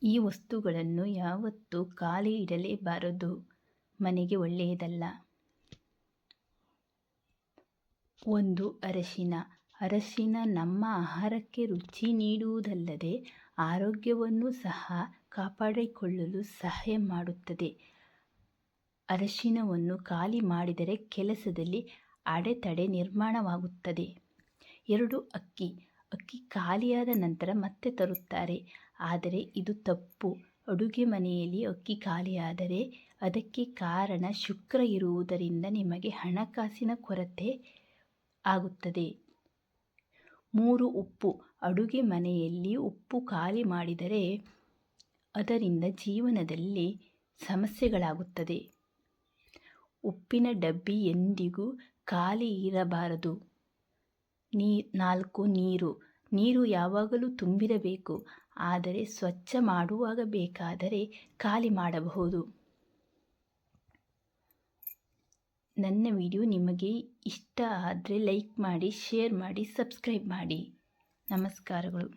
ಈ ವಸ್ತುಗಳನ್ನು ಯಾವತ್ತೂ ಖಾಲಿ ಇಡಲೇಬಾರದು, ಮನೆಗೆ ಒಳ್ಳೆಯದಲ್ಲ. 1. ಅರಶಿನ. ಅರಶಿನ ನಮ್ಮ ಆಹಾರಕ್ಕೆ ರುಚಿ ನೀಡುವುದಲ್ಲದೆ ಆರೋಗ್ಯವನ್ನು ಸಹ ಕಾಪಾಡಿಕೊಳ್ಳಲು ಸಹಾಯ ಮಾಡುತ್ತದೆ. ಅರಶಿನವನ್ನು ಖಾಲಿ ಮಾಡಿದರೆ ಕೆಲಸದಲ್ಲಿ ಅಡೆತಡೆ ನಿರ್ಮಾಣವಾಗುತ್ತದೆ. 2. ಅಕ್ಕಿ. ಅಕ್ಕಿ ಖಾಲಿಯಾದ ನಂತರ ಮತ್ತೆ ತರುತ್ತಾರೆ, ಆದರೆ ಇದು ತಪ್ಪು. ಅಡುಗೆ ಮನೆಯಲ್ಲಿ ಅಕ್ಕಿ ಖಾಲಿಯಾದರೆ ಅದಕ್ಕೆ ಕಾರಣ ಶುಕ್ರ ಇರುವುದರಿಂದ ನಿಮಗೆ ಹಣಕಾಸಿನ ಕೊರತೆ ಆಗುತ್ತದೆ. 3. ಉಪ್ಪು. ಅಡುಗೆ ಮನೆಯಲ್ಲಿ ಉಪ್ಪು ಖಾಲಿ ಮಾಡಿದರೆ ಅದರಿಂದ ಜೀವನದಲ್ಲಿ ಸಮಸ್ಯೆಗಳಾಗುತ್ತದೆ. ಉಪ್ಪಿನ ಡಬ್ಬಿ ಎಂದಿಗೂ ಖಾಲಿ ಇರಬಾರದು. 4. ನೀರು. ನೀರು ಯಾವಾಗಲೂ ತುಂಬಿರಬೇಕು, ಆದರೆ ಸ್ವಚ್ಛ ಮಾಡುವಾಗ ಬೇಕಾದರೆ ಖಾಲಿ ಮಾಡಬಹುದು. ನನ್ನ ವಿಡಿಯೋ ನಿಮಗೆ ಇಷ್ಟ ಆದರೆ ಲೈಕ್ ಮಾಡಿ, ಶೇರ್ ಮಾಡಿ, ಸಬ್ಸ್ಕ್ರೈಬ್ ಮಾಡಿ. ನಮಸ್ಕಾರಗಳು.